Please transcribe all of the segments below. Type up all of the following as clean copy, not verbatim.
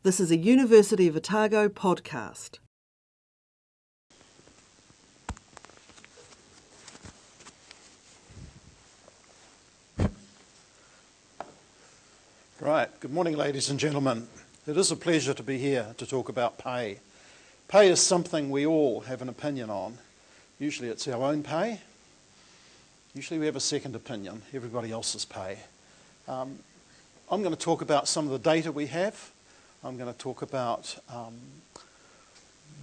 This is a University of Otago podcast. Right, good morning ladies and gentlemen. It is a pleasure to be here to talk about pay. Pay is something we all have an opinion on. Usually it's our own pay. Usually we have a second opinion, everybody else's pay. I'm going to talk about some of the data we have. I'm going to talk about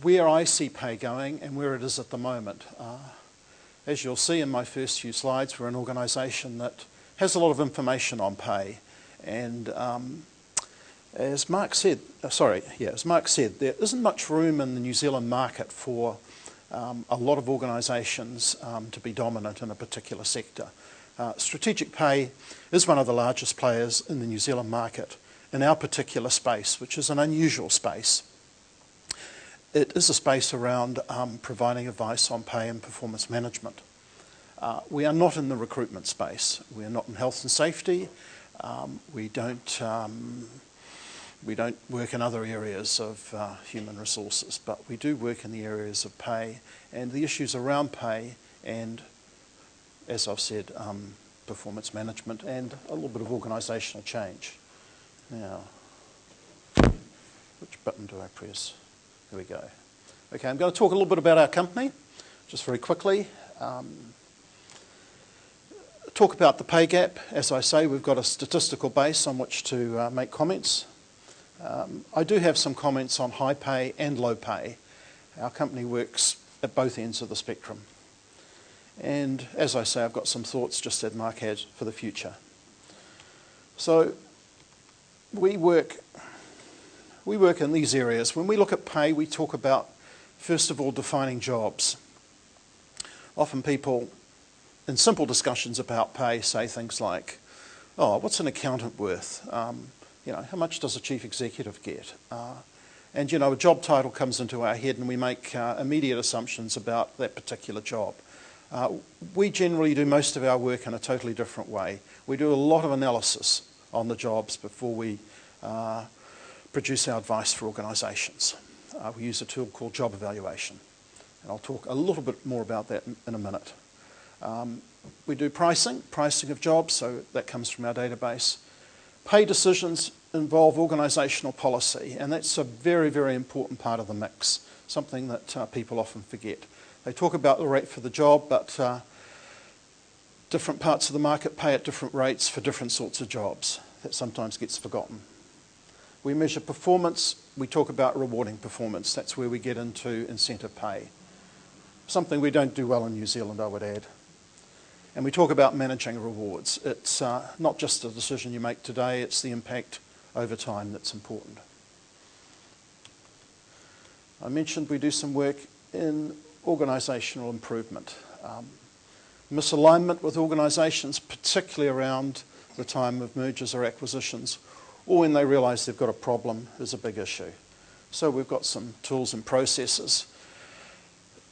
where I see pay going and where it is at the moment. As you'll see in my first few slides, we're an organisation that has a lot of information on pay. And as Mark said, there isn't much room in the New Zealand market for a lot of organisations to be dominant in a particular sector. Strategic pay is one of the largest players in the New Zealand market in our particular space, which is an unusual space. It is a space around providing advice on pay and performance management. We are not in the recruitment space. We are not in health and safety. We don't work in other areas of human resources, but we do work in the areas of pay and the issues around pay and, as I've said, performance management and a little bit of organisational change. Now, which button do I press? Here we go. Okay, I'm going to talk a little bit about our company, just very quickly. Talk about the pay gap. As I say, we've got a statistical base on which to make comments. I do have some comments on high pay and low pay. Our company works at both ends of the spectrum. And as I say, I've got some thoughts, just as Mark had, for the future. So we work in these areas. When we look at pay, we talk about, first of all, defining jobs. Often people, in simple discussions about pay, say things like, oh, what's an accountant worth? How much does a chief executive get? And a job title comes into our head and we make immediate assumptions about that particular job. We generally do most of our work in a totally different way. We do a lot of analysis on the jobs before we produce our advice for organisations. We use a tool called job evaluation, and I'll talk a little bit more about that in a minute. We do pricing of jobs, so that comes from our database. Pay decisions involve organisational policy, and that's a very, very important part of the mix, something that people often forget. They talk about the rate for the job, but different parts of the market pay at different rates for different sorts of jobs. That sometimes gets forgotten. We measure performance. We talk about rewarding performance. That's where we get into incentive pay. Something we don't do well in New Zealand, I would add. And we talk about managing rewards. It's not just a decision you make today, it's the impact over time that's important. I mentioned we do some work in organisational improvement. Misalignment with organisations, particularly around the time of mergers or acquisitions, or when they realise they've got a problem, is a big issue. So we've got some tools and processes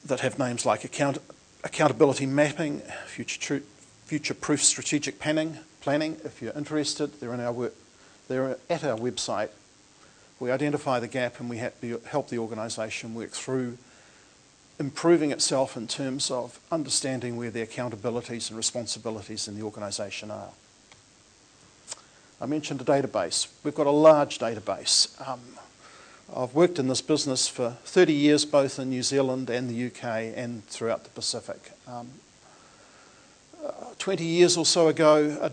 that have names like accountability mapping, future-proof strategic planning. If you're interested, they're at our website. We identify the gap and we help the organisation work through improving itself in terms of understanding where the accountabilities and responsibilities in the organisation are. I mentioned a database. We've got a large database. I've worked in this business for 30 years, both in New Zealand and the UK and throughout the Pacific. 20 years or so ago, a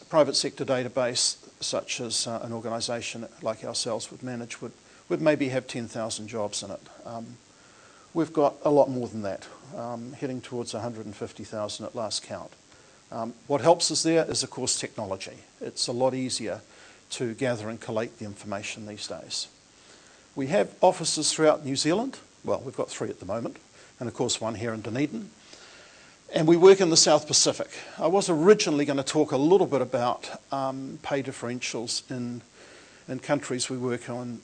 private sector database, such as an organisation like ourselves would manage, would maybe have 10,000 jobs in it. We've got a lot more than that, heading towards 150,000 at last count. What helps us there is, of course, technology. It's a lot easier to gather and collate the information these days. We have offices throughout New Zealand. Well, we've got 3 at the moment, and of course one here in Dunedin. And we work in the South Pacific. I was originally going to talk a little bit about pay differentials in countries we work on,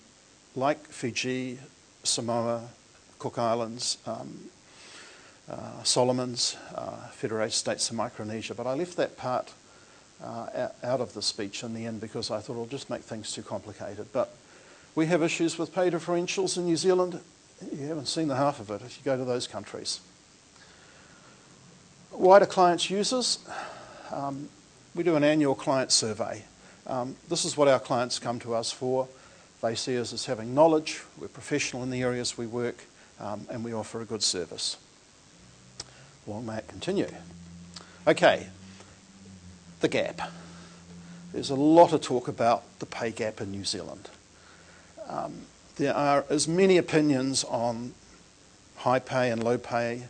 like Fiji, Samoa, Cook Islands, Solomons, Federated States of Micronesia, but I left that part out of the speech in the end because I thought it'll just make things too complicated. But We have issues with pay differentials in New Zealand. You haven't seen the half of it if you go to those countries. Why do clients use us? We do an annual client survey. This is what our clients come to us for. They see us as having knowledge, we're professional in the areas we work, and we offer a good service. Long may it continue. Okay, the gap. There's a lot of talk about the pay gap in New Zealand. There are as many opinions on high pay and low pay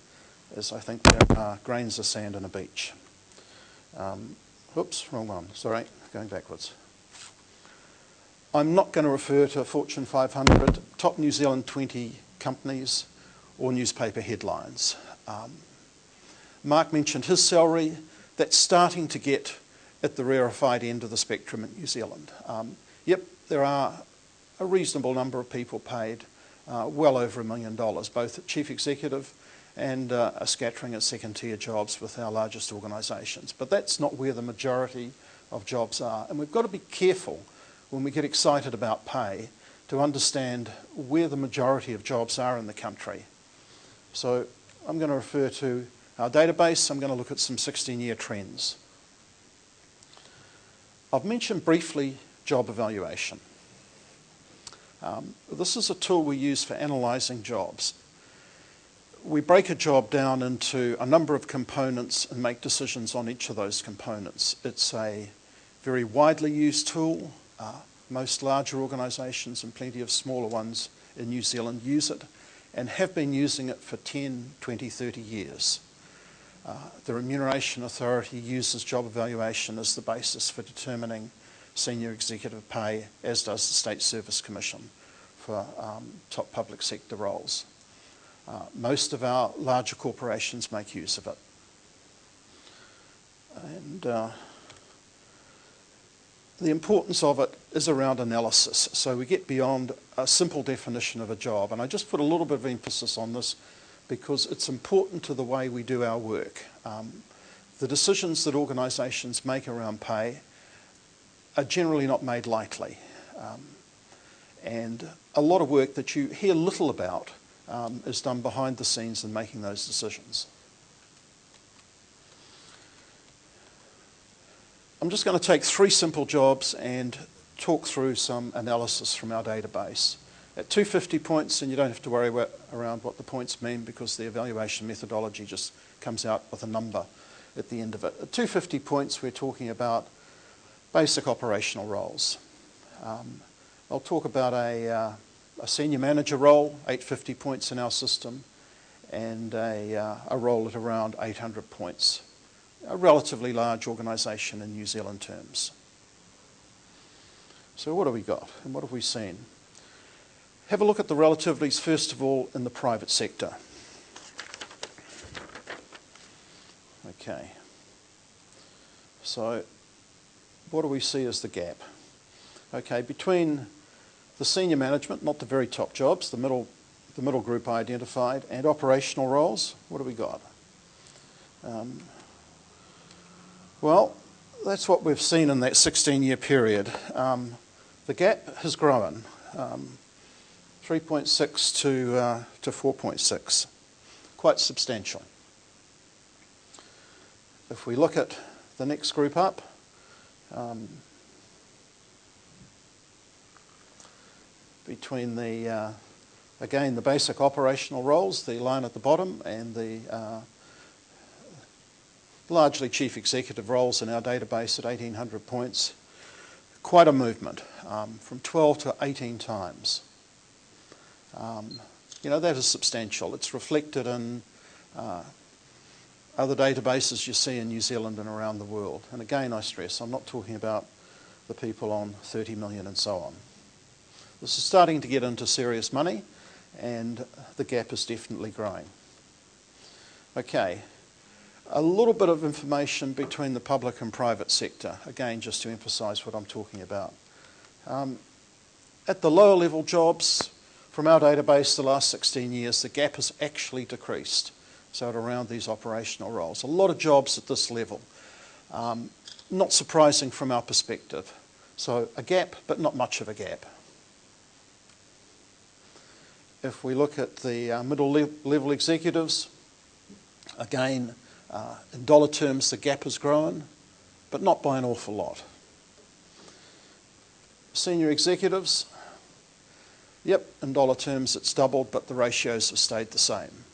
as I think there are grains of sand on a beach. Oops, wrong one, sorry, going backwards. I'm not going to refer to Fortune 500, top New Zealand 20 companies or newspaper headlines. Mark mentioned his salary. That's starting to get at the rarefied end of the spectrum in New Zealand. Yep, there are a reasonable number of people paid well over $1 million, both at chief executive and a scattering of second-tier jobs with our largest organisations. But that's not where the majority of jobs are. And we've got to be careful when we get excited about pay to understand where the majority of jobs are in the country. So I'm going to refer to our database. I'm going to look at some 16-year trends. I've mentioned briefly job evaluation. This is a tool we use for analysing jobs. We break a job down into a number of components and make decisions on each of those components. It's a very widely used tool. Most larger organisations and plenty of smaller ones in New Zealand use it and have been using it for 10, 20, 30 years. The Remuneration Authority uses job evaluation as the basis for determining senior executive pay, as does the State Service Commission for top public sector roles. Most of our larger corporations make use of it. And the importance of it is around analysis. So we get beyond a simple definition of a job. And I just put a little bit of emphasis on this because it's important to the way we do our work. The decisions that organisations make around pay are generally not made lightly. And a lot of work that you hear little about is done behind the scenes in making those decisions. I'm just going to take 3 simple jobs and talk through some analysis from our database. At 250 points, and you don't have to worry around what the points mean because the evaluation methodology just comes out with a number at the end of it. At 250 points, we're talking about basic operational roles. I'll talk about a senior manager role, 850 points in our system, and a role at around 800 points. A relatively large organisation in New Zealand terms. So what have we got and what have we seen? Have a look at the relativities first of all in the private sector. Okay. So what do we see as the gap? Okay, between the senior management, not the very top jobs, the middle group I identified, and operational roles, what have we got? Well, that's what we've seen in that 16-year period. The gap has grown, 3.6 to 4.6, quite substantial. If we look at the next group up, between the, again, the basic operational roles, the line at the bottom, and the largely chief executive roles in our database at 1,800 points, quite a movement, from 12 to 18 times. You know, that is substantial. It's reflected in other databases you see in New Zealand and around the world. And again, I stress, I'm not talking about the people on 30 million and so on. This is starting to get into serious money, and the gap is definitely growing. Okay. A little bit of information between the public and private sector, again, just to emphasise what I'm talking about. At the lower level jobs, from our database the last 16 years, the gap has actually decreased, so at around these operational roles. A lot of jobs at this level. Not surprising from our perspective. So a gap, but not much of a gap. If we look at the middle level executives, again, in dollar terms, the gap has grown, but not by an awful lot. Senior executives, yep, in dollar terms it's doubled, but the ratios have stayed the same.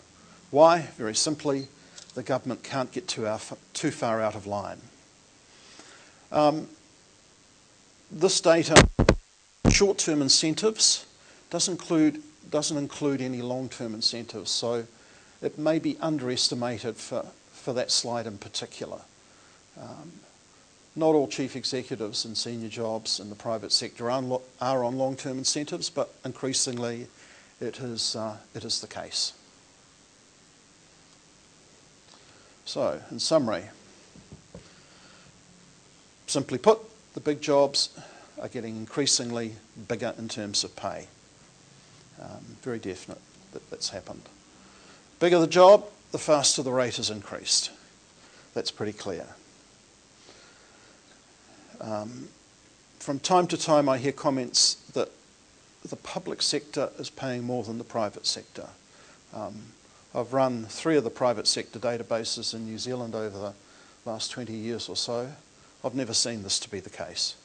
Why? Very simply, the government can't get too far out of line. This data, short-term incentives, doesn't include any long-term incentives, so it may be underestimated for that slide in particular. Not all chief executives in senior jobs in the private sector are on long-term incentives, but increasingly it is the case. So, in summary, simply put, the big jobs are getting increasingly bigger in terms of pay. Very definite that that's happened. Bigger the job, the faster the rate has increased. That's pretty clear. From time to time I hear comments that the public sector is paying more than the private sector. I've run 3 of the private sector databases in New Zealand over the last 20 years or so. I've never seen this to be the case.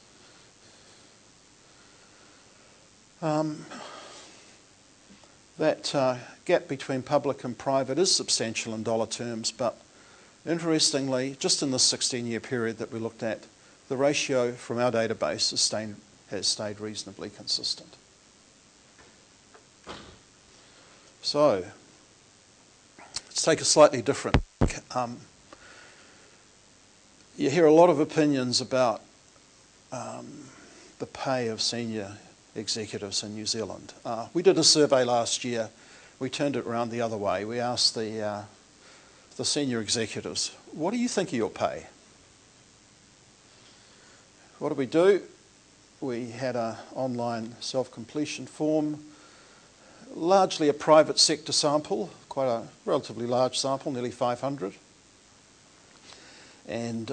That gap between public and private is substantial in dollar terms, but interestingly, just in this 16-year period that we looked at, the ratio from our database has stayed reasonably consistent. So, let's take a slightly different look. You hear a lot of opinions about the pay of senior executives in New Zealand. We did a survey last year. We turned it around the other way. We asked the senior executives, what do you think of your pay? What did we do? We had an online self-completion form, largely a private sector sample, quite a relatively large sample, nearly 500. And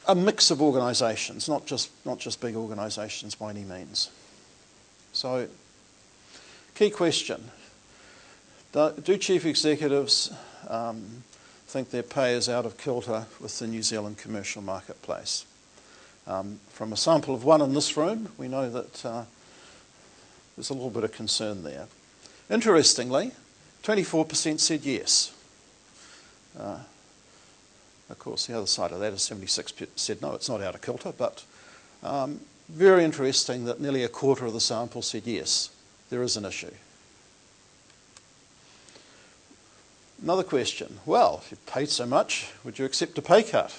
a mix of organisations, not just big organisations by any means. So, key question, do chief executives think their pay is out of kilter with the New Zealand commercial marketplace? From a sample of 1 in this room, we know that there's a little bit of concern there. Interestingly, 24% said yes. Of course, the other side of that is 76% said no, it's not out of kilter, but very interesting that nearly a quarter of the sample said yes, there is an issue. Another question, well, if you paid so much, would you accept a pay cut?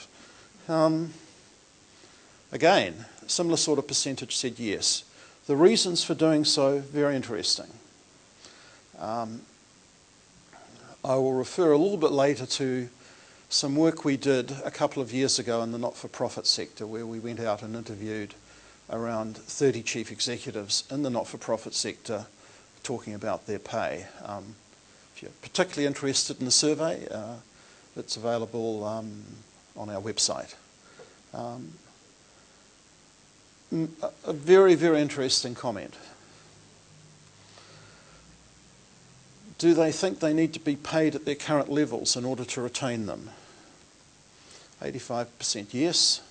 Again, a similar sort of percentage said yes. The reasons for doing so, very interesting. I will refer a little bit later to some work we did a couple of years ago in the not-for-profit sector, where we went out and interviewed around 30 chief executives in the not-for-profit sector talking about their pay. If you're particularly interested in the survey, it's available on our website. A very, very interesting comment. Do they think they need to be paid at their current levels in order to retain them? 85% yes.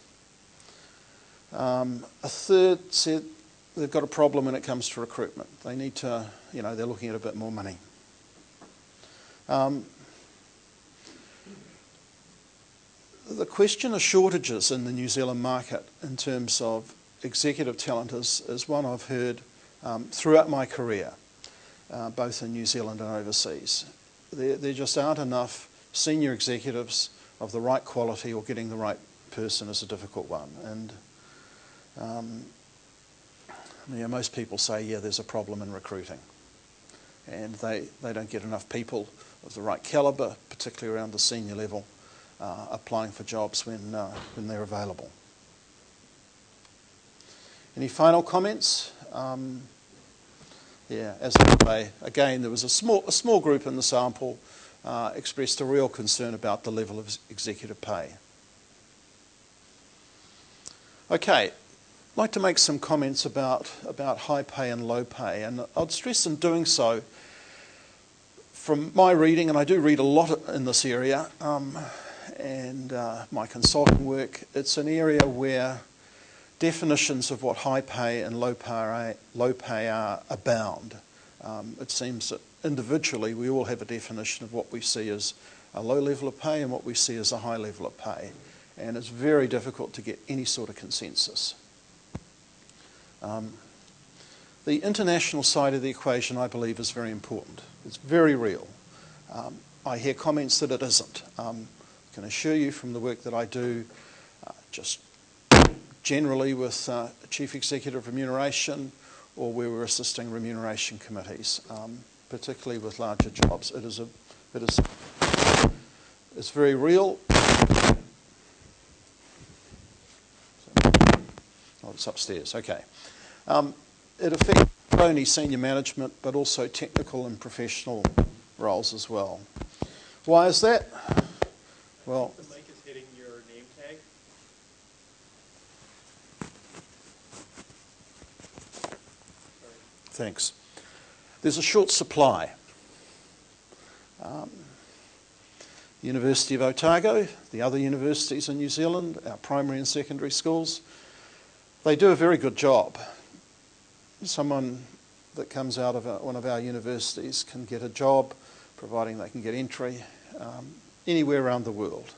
A third said they've got a problem when it comes to recruitment. They need to, they're looking at a bit more money. The question of shortages in the New Zealand market in terms of executive talent is one I've heard throughout my career. Both in New Zealand and overseas. There just aren't enough senior executives of the right quality, or getting the right person is a difficult one. And most people say, yeah, there's a problem in recruiting. And they don't get enough people of the right calibre, particularly around the senior level, applying for jobs when they're available. Any final comments? Yeah, as I say, again, there was a small group in the sample expressed a real concern about the level of executive pay. Okay, like to make some comments about high pay and low pay, and I'd stress in doing so, from my reading, and I do read a lot in this area, and my consulting work, it's an area where definitions of what high pay and low pay are abound. It seems that individually we all have a definition of what we see as a low level of pay and what we see as a high level of pay, and it's very difficult to get any sort of consensus. The international side of the equation, I believe, is very important. It's very real. I hear comments that it isn't. I can assure you from the work that I do, just generally with Chief Executive Remuneration, or where we're assisting remuneration committees, particularly with larger jobs, it's very real. Oh, it's upstairs. Okay. It affects not only senior management, but also technical and professional roles as well. Why is that? Well, the mic is hitting your name tag. Sorry. thanks. There's a short supply. University of Otago, the other universities in New Zealand, our primary and secondary schools, they do a very good job. Someone that comes out of one of our universities can get a job, providing they can get entry anywhere around the world.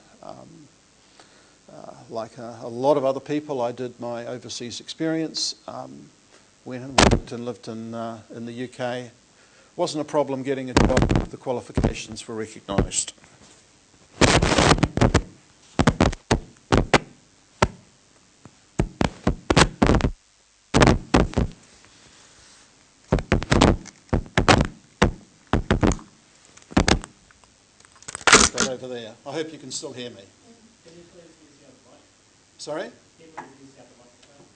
Like a lot of other people, I did my overseas experience, went and worked and lived in the UK. Wasn't a problem getting a job, the qualifications were recognised. Right over there. I hope you can still hear me. Can you please use the other mic? Sorry? Can you please use the other microphone?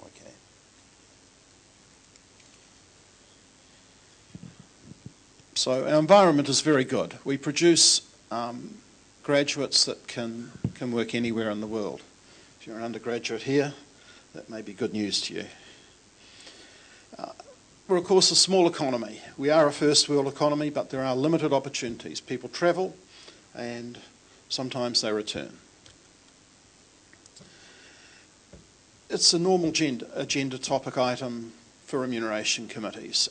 Okay. So our environment is very good. We produce graduates that can work anywhere in the world. If you're an undergraduate here, that may be good news to you. We're of course a small economy. We are a first world economy, but there are limited opportunities. People travel and sometimes they return. It's a normal agenda topic item for remuneration committees.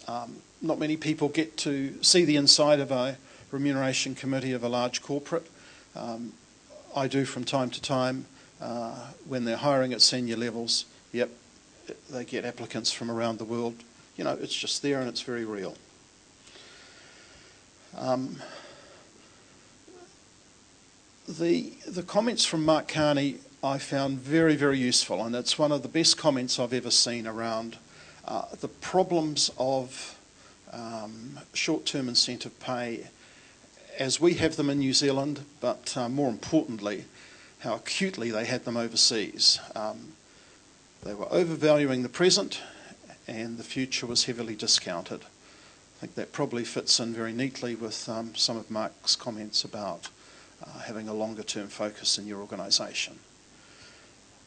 Not many people get to see the inside of a remuneration committee of a large corporate. I do from time to time when they're hiring at senior levels. Yep, they get applicants from around the world. You know, it's just there and it's very real. The comments from Mark Carney I found very, very useful, and it's one of the best comments I've ever seen around the problems of short-term incentive pay as we have them in New Zealand, but more importantly, how acutely they had them overseas. They were overvaluing the present, and the future was heavily discounted. I think that probably fits in very neatly with some of Mark's comments about having a longer term focus in your organisation.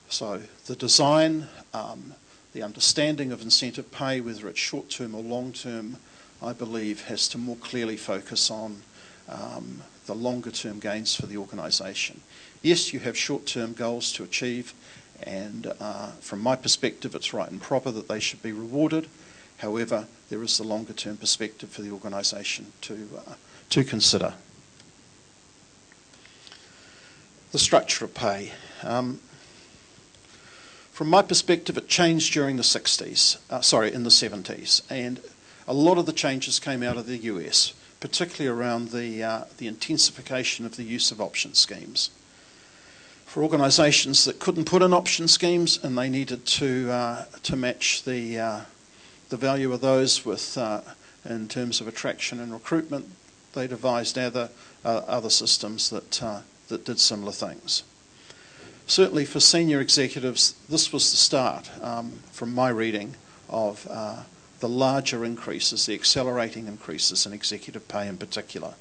So the design, the understanding of incentive pay, whether it's short term or long term, I believe has to more clearly focus on the longer term gains for the organisation. Yes, you have short term goals to achieve, and from my perspective it's right and proper that they should be rewarded. However, there is the longer term perspective for the organisation to consider. The structure of pay. From my perspective, it changed during the 60s, in the 70s, and a lot of the changes came out of the US, particularly around the intensification of the use of option schemes. For organisations that couldn't put in option schemes and they needed to match the value of those with in terms of attraction and recruitment, they devised other systems that did similar things. Certainly for senior executives, this was the start, from my reading, of the larger increases, the accelerating increases in executive pay in particular.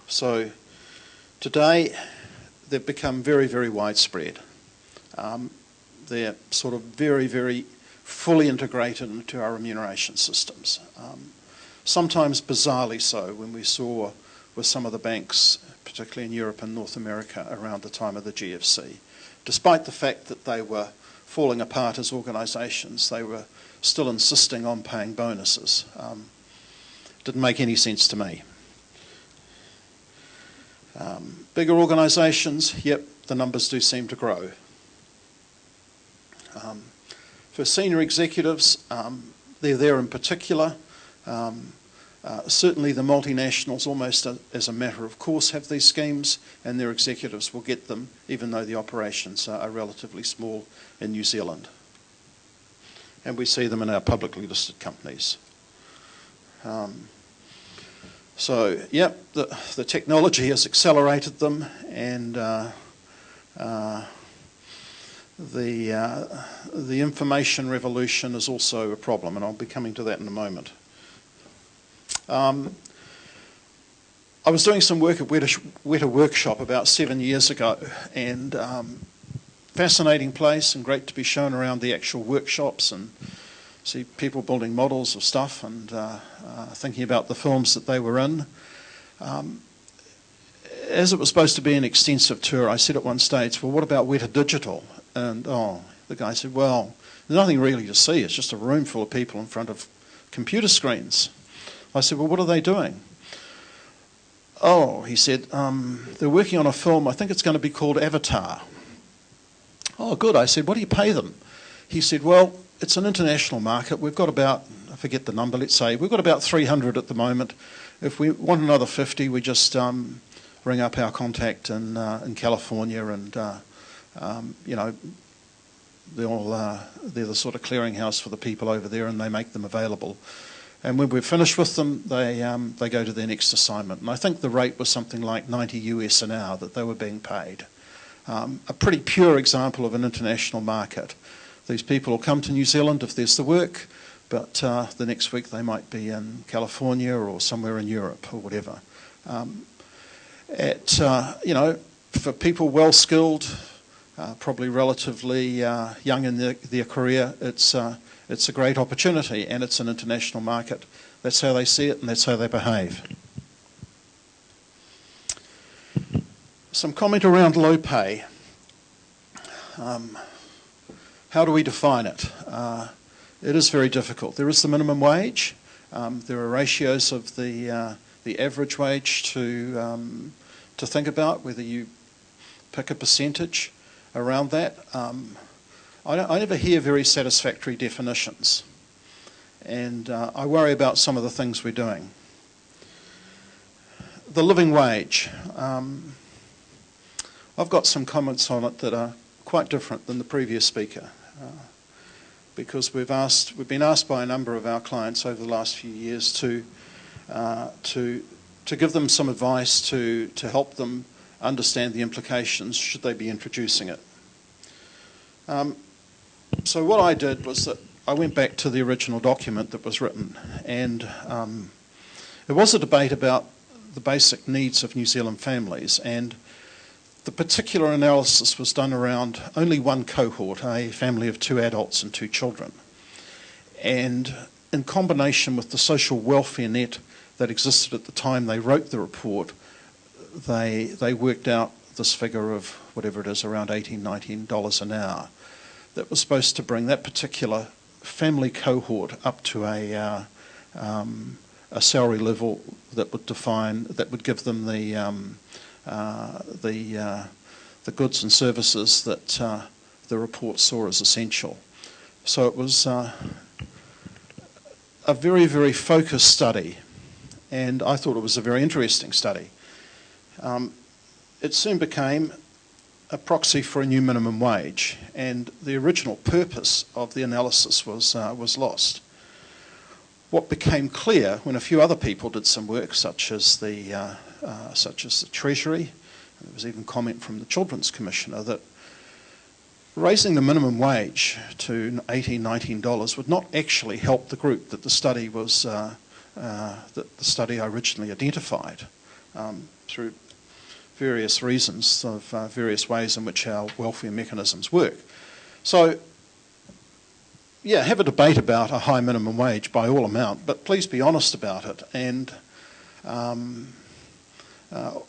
So today they've become very, very widespread. They're sort of very, very fully integrated into our remuneration systems. Sometimes bizarrely so, when we saw with some of the banks, particularly in Europe and North America around the time of the GFC. Despite the fact that they were falling apart as organisations, they were still insisting on paying bonuses. Didn't make any sense to me. Bigger organisations, yep, the numbers do seem to grow. For senior executives, they're there in particular. Certainly the multinationals, almost as a matter of course, have these schemes, and their executives will get them, even though the operations are relatively small in New Zealand. And we see them in our publicly listed companies. So, yep, the technology has accelerated them, and the information revolution is also a problem, and I'll be coming to that in a moment. I was doing some work at Weta Workshop about 7 years ago, and fascinating place and great to be shown around the actual workshops and see people building models of stuff and thinking about the films that they were in. As it was supposed to be an extensive tour, I said at one stage, well, what about Weta Digital? And the guy said, well, there's nothing really to see. It's just a room full of people in front of computer screens. I said, well, what are they doing? Oh, he said, they're working on a film. I think it's going to be called Avatar. Oh, good. I said, what do you pay them? He said, well, it's an international market. We've got about, I forget the number, let's say, we've got about 300 at the moment. If we want another 50, we just ring up our contact in California and, you know, they're the sort of clearinghouse for the people over there, and they make them available. And when we're finished with them, they go to their next assignment. And I think the rate was something like 90 US an hour that they were being paid. A pretty pure example of an international market. These people will come to New Zealand if there's the work, but the next week they might be in California or somewhere in Europe or whatever. You know, for people well skilled, probably relatively young in their career, it's a great opportunity, and it's an international market. That's how they see it, and that's how they behave. Some comment around low pay. How do we define it? It is very difficult. There is the minimum wage. There are ratios of the average wage to think about, whether you pick a percentage around that. I never hear very satisfactory definitions, and I worry about some of the things we're doing. The living wage. I've got some comments on it that are quite different than the previous speaker, because we've been asked by a number of our clients over the last few years to give them some advice to help them understand the implications should they be introducing it. So what I did was that I went back to the original document that was written, and it was a debate about the basic needs of New Zealand families, and the particular analysis was done around only one cohort, a family of 2 adults and 2 children. And in combination with the social welfare net that existed at the time they wrote the report, they worked out this figure of whatever it is, around $18, $19 an hour, that was supposed to bring that particular family cohort up to a salary level that would give them the goods and services that the report saw as essential. So it was a very, very focused study, and I thought it was a very interesting study. It soon became a proxy for a new minimum wage, and the original purpose of the analysis was lost. What became clear when a few other people did some work, such as the Treasury, and there was even comment from the Children's Commissioner, that raising the minimum wage to $18, $19 would not actually help the group that the study was that the study originally identified through various reasons of various ways in which our welfare mechanisms work. So, yeah, have a debate about a high minimum wage by all amount, but please be honest about it. And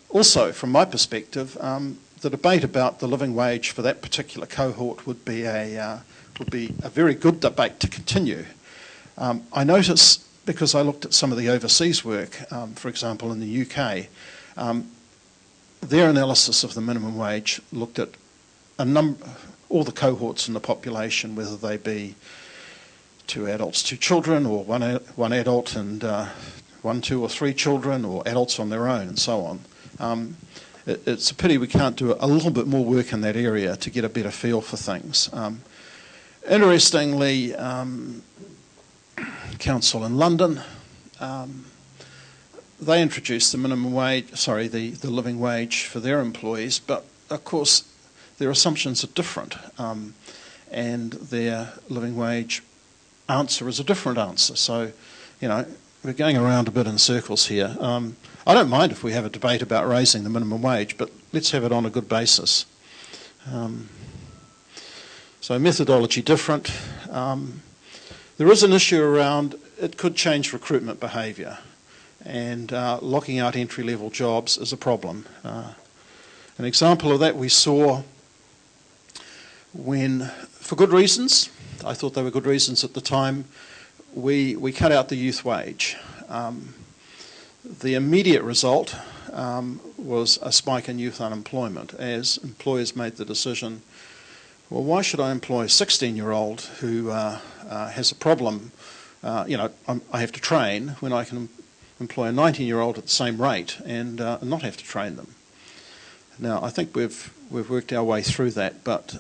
also, from my perspective, the debate about the living wage for that particular cohort would be a very good debate to continue. I notice, because I looked at some of the overseas work, for example in the UK, their analysis of the minimum wage looked at all the cohorts in the population, whether they be 2 adults, 2 children, or one adult and 1, 2 or 3 children, or adults on their own, and so on. It's a pity we can't do a little bit more work in that area to get a better feel for things. Interestingly, Council in London, they introduced the minimum wage, the living wage for their employees, but of course their assumptions are different, and their living wage answer is a different answer. So, you know, we're going around a bit in circles here. I don't mind if we have a debate about raising the minimum wage, but let's have it on a good basis. So methodology different. There is an issue around it could change recruitment behaviour, and locking out entry-level jobs is a problem. An example of that we saw when, for good reasons, I thought they were good reasons at the time, we cut out the youth wage. The immediate result was a spike in youth unemployment as employers made the decision, well, why should I employ a 16-year-old who has a problem, I have to train, when I can employ a 19-year-old at the same rate and not have to train them. Now, I think we've worked our way through that, but,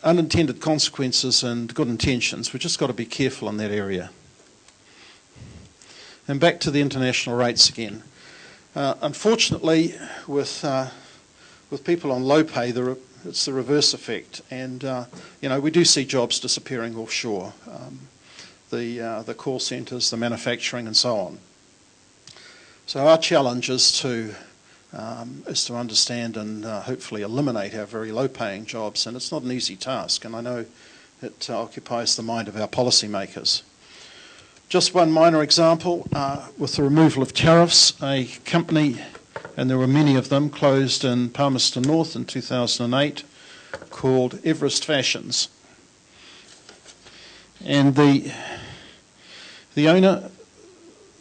unintended consequences and good intentions, we've just got to be careful in that area. And back to the international rates again. Unfortunately, with people on low pay, it's the reverse effect, and we do see jobs disappearing offshore, the call centres, the manufacturing, and so on. So our challenge is to understand and hopefully eliminate our very low-paying jobs, and it's not an easy task, and I know it occupies the mind of our policymakers. Just one minor example, with the removal of tariffs, a company, and there were many of them, closed in Palmerston North in 2008, called Everest Fashions. And the owner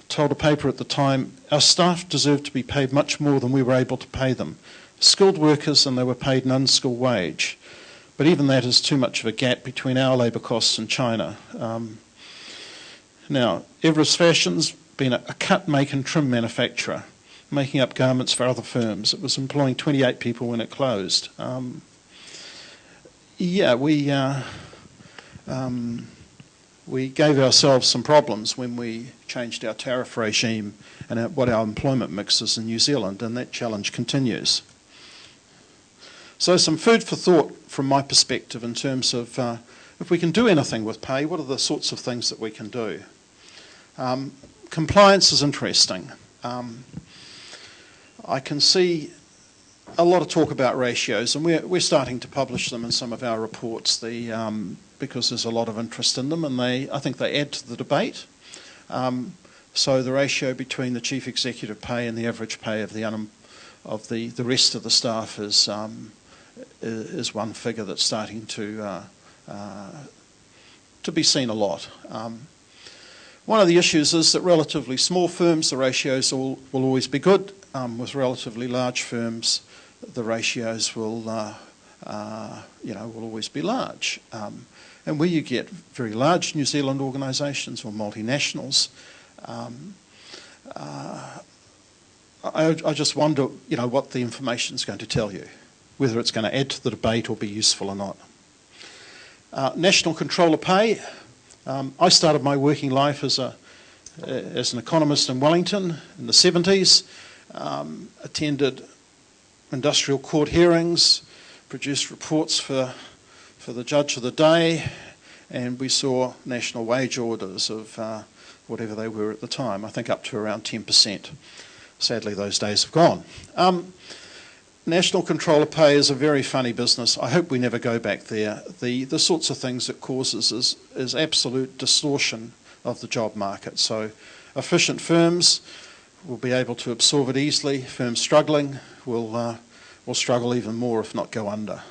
told a paper at the time, our staff deserved to be paid much more than we were able to pay them. Skilled workers, and they were paid an unskilled wage. But even that is too much of a gap between our labour costs and China. Now, Everest Fashions, been a cut, make and trim manufacturer, making up garments for other firms. It was employing 28 people when it closed. We gave ourselves some problems when we changed our tariff regime and what our employment mix is in New Zealand, and that challenge continues. So some food for thought from my perspective in terms of if we can do anything with pay, what are the sorts of things that we can do? Compliance is interesting. I can see a lot of talk about ratios, and we're starting to publish them in some of our reports because there's a lot of interest in them, and I think they add to the debate. So the ratio between the chief executive pay and the average pay of the rest of the staff is one figure that's starting to be seen a lot. One of the issues is that relatively small firms, the ratios will always be good. With relatively large firms, the ratios will always be large. And where you get very large New Zealand organisations or multinationals, I just wonder, what the information is going to tell you, whether it's going to add to the debate or be useful or not. National control of pay. I started my working life as an economist in Wellington in the 70s, attended industrial court hearings, produced reports for the judge of the day, and we saw national wage orders of whatever they were at the time, I think up to around 10%. Sadly, those days have gone. National control of pay is a very funny business. I hope we never go back there. The sorts of things it causes is absolute distortion of the job market. So efficient firms will be able to absorb it easily. Firms struggling will struggle even more, if not go under.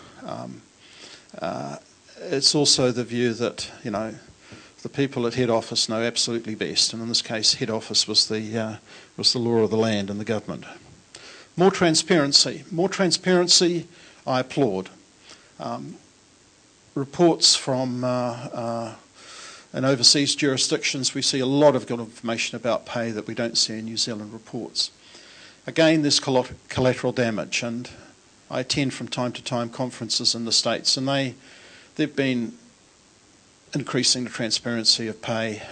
It's also the view that, you know, the people at head office know absolutely best, and in this case, head office was the law of the land and the government. More transparency. More transparency, I applaud. Reports from in overseas jurisdictions, we see a lot of good information about pay that we don't see in New Zealand reports. Again, there's collateral damage, and I attend from time to time conferences in the States, and they've been increasing the transparency of pay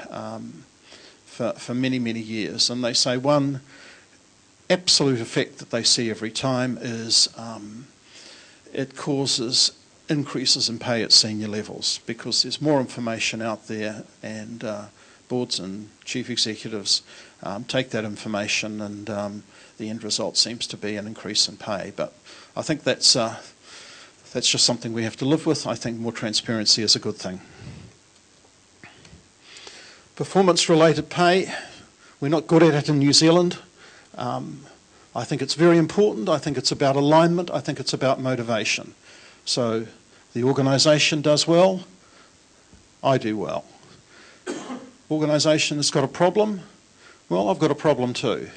for many, many years. And they say one absolute effect that they see every time is it causes increases in pay at senior levels because there's more information out there, and boards and chief executives take that information, and the end result seems to be an increase in pay. But I think that's just something we have to live with. I think more transparency is a good thing. Performance-related pay, we're not good at it in New Zealand. I think it's very important. I think it's about alignment. I think it's about motivation. So the organisation does well, I do well. Organisation has got a problem, well, I've got a problem too.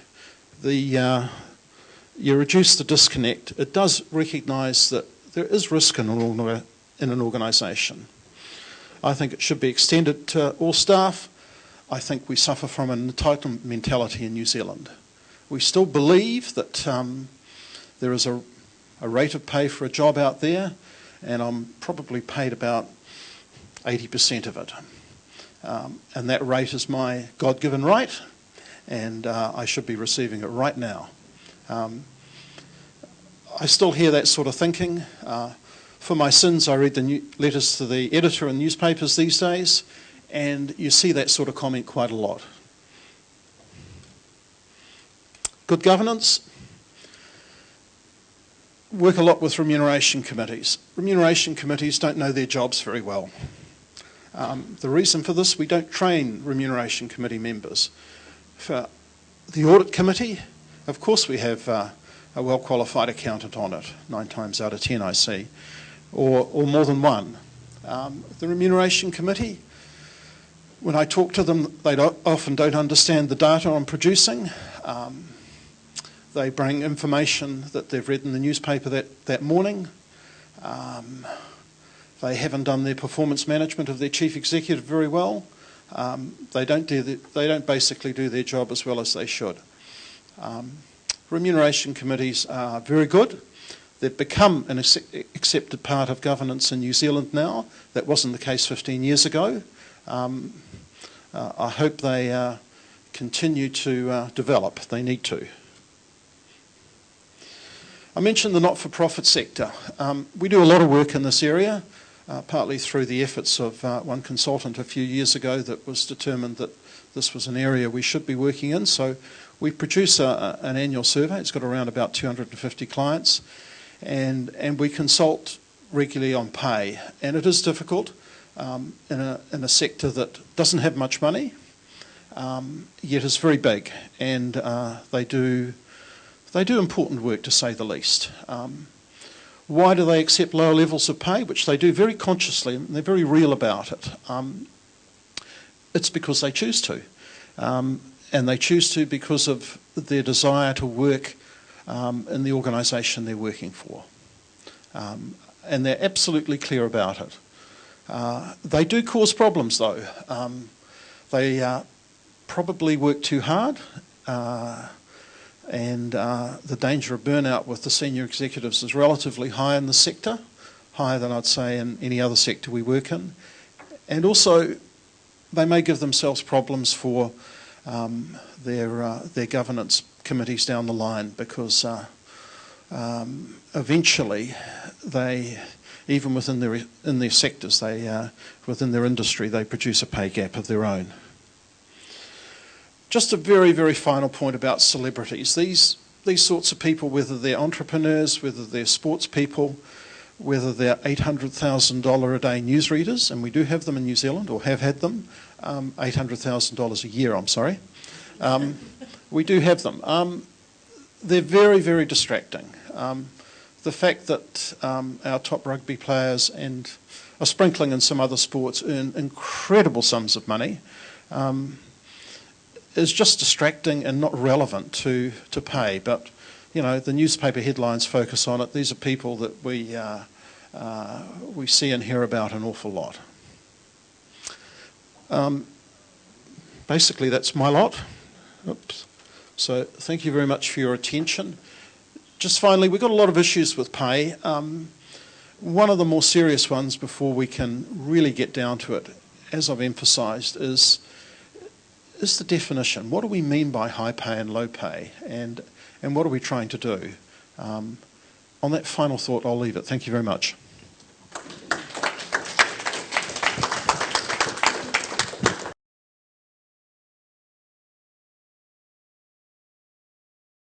You reduce the disconnect. It does recognise that there is risk in an organisation. I think it should be extended to all staff. I think we suffer from an entitlement mentality in New Zealand. We still believe that there is a rate of pay for a job out there, and I'm probably paid about 80% of it. And that rate is my God-given right, and I should be receiving it right now. I still hear that sort of thinking. For my sins, I read the letters to the editor in newspapers these days, and you see that sort of comment quite a lot. Good governance. Work a lot with remuneration committees. Remuneration committees don't know their jobs very well. The reason for this, we don't train remuneration committee members. For the audit committee, of course we have a well-qualified accountant on it, 9 times out of 10 I see, or more than one. The remuneration committee, when I talk to them, they often don't understand the data I'm producing. They bring information that they've read in the newspaper that morning. They haven't done their performance management of their chief executive very well. They don't basically do their job as well as they should. Remuneration committees are very good. They've become an accepted part of governance in New Zealand now. That wasn't the case 15 years ago. I hope they continue to develop. They need to. I mentioned the not-for-profit sector. We do a lot of work in this area, partly through the efforts of one consultant a few years ago that was determined that this was an area we should be working in. So we produce an annual survey. It's got around about 250 clients, and we consult regularly on pay. And it is difficult in a sector that doesn't have much money, yet is very big, and they do important work, to say the least. Why do they accept lower levels of pay, which they do very consciously, and they're very real about it? It's because they choose to. And they choose to because of their desire to work in the organisation they're working for. And they're absolutely clear about it. They do cause problems, though. They probably work too hard, and the danger of burnout with the senior executives is relatively high in the sector, higher than I'd say in any other sector we work in. And also, they may give themselves problems for their governance committees down the line, because eventually they, even within their sectors, within their industry, they produce a pay gap of their own. Just a very, very final point about celebrities. These sorts of people, whether they're entrepreneurs, whether they're sports people, whether they're $800,000 a day newsreaders, and we do have them in New Zealand, or have had them, $800,000 a year, I'm sorry. We do have them. They're very, very distracting. The fact that our top rugby players and a sprinkling in some other sports earn incredible sums of money is just distracting and not relevant to pay. But, you know, the newspaper headlines focus on it. These are people that we see and hear about an awful lot. Basically, that's my lot. Oops. So thank you very much for your attention. Just finally, we've got a lot of issues with pay. One of the more serious ones before we can really get down to it, as I've emphasised, is the definition. What do we mean by high pay and low pay, and what are we trying to do? On that final thought, I'll leave it. Thank you very much.